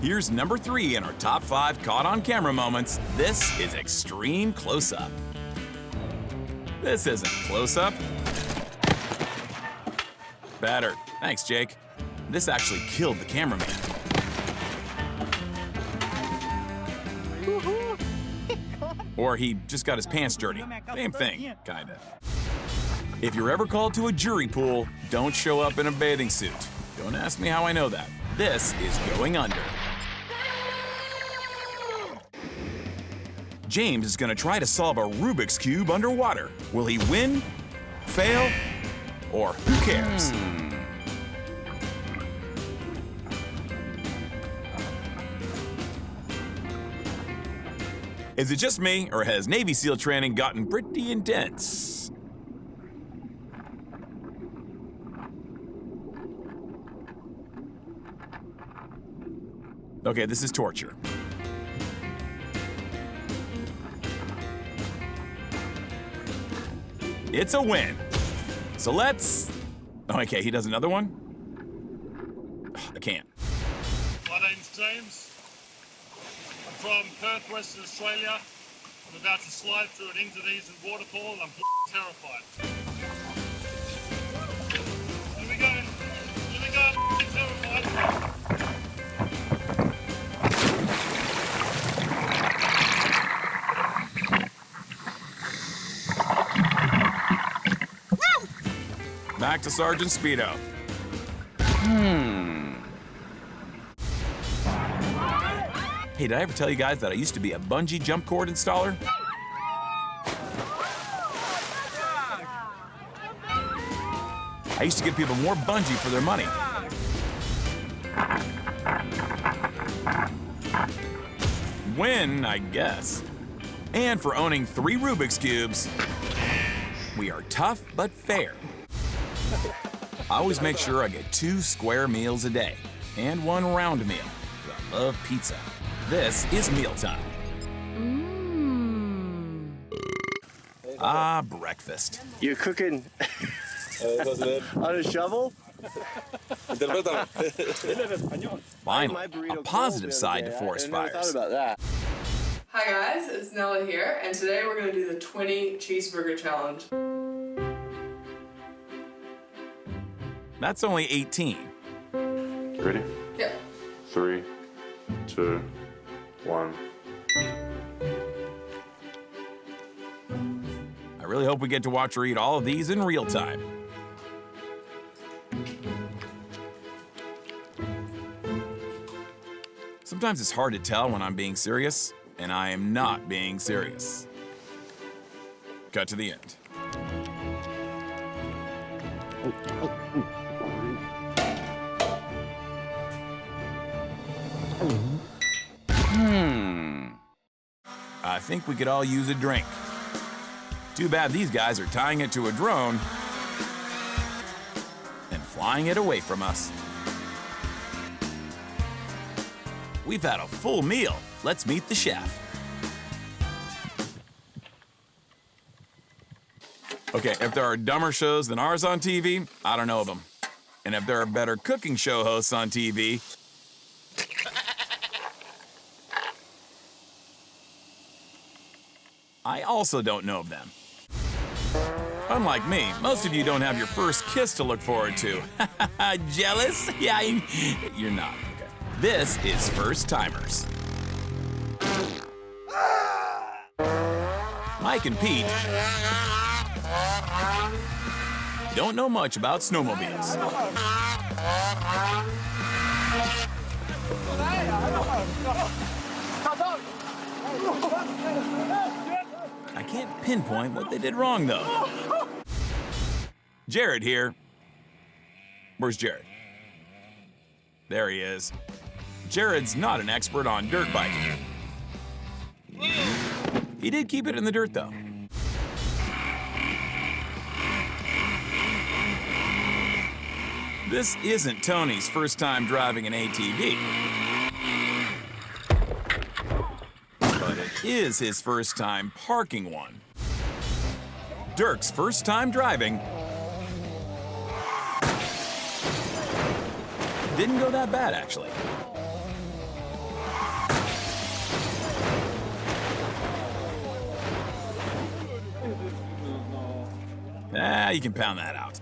Here's number 3 in our top 5 caught on camera moments. This is extreme close-up. This isn't close-up. Better. Thanks, Jake. This actually killed the cameraman. Or he just got his pants dirty. Same thing, kinda. If you're ever called to a jury pool, don't show up in a bathing suit. Don't ask me how I know that. This is going under. James is gonna try to solve a Rubik's Cube underwater. Will he win, fail, or who cares? Is it just me, or has Navy SEAL training gotten pretty intense? Okay, this is torture. It's a win. So let's... Okay, he does another one? I can't. My name's James. I'm from Perth, Western Australia. I'm about to slide through an Indonesian waterfall and I'm terrified. Here we go. Here we go. I'm terrified. Back to Sergeant Speedo. Hey, did I ever tell you guys that I used to be a bungee jump cord installer? I used to give people more bungee for their money. Win, I guess. And for owning 3 Rubik's Cubes, we are tough but fair. I always make sure I get 2 square meals a day and 1 round meal. I love pizza. This is mealtime. Ah, breakfast. You're cooking on a shovel? Finally, a positive side to forest fires. I never thought about that. Hi guys, it's Nella here, and today we're going to do the 20 cheeseburger challenge. That's only 18. Ready? Yeah. 3, 2, 1. I really hope we get to watch her eat all of these in real time. Sometimes it's hard to tell when I'm being serious, and I am not being serious. Cut to the end. I think we could all use a drink. Too bad these guys are tying it to a drone and flying it away from us. We've had a full meal. Let's meet the chef. Okay, if there are dumber shows than ours on TV, I don't know of them. And if there are better cooking show hosts on TV, I also don't know of them. Unlike me, most of you don't have your first kiss to look forward to. Jealous? Yeah, you're not. Okay. This is First Timers. Mike and Pete don't know much about snowmobiles. I can't pinpoint what they did wrong, though. Jared here. Where's Jared? There he is. Jared's not an expert on dirt biking. He did keep it in the dirt, though. This isn't Tony's first time driving an ATV. But it is his first time parking one. Dirk's first time driving didn't go that bad, actually. You can pound that out.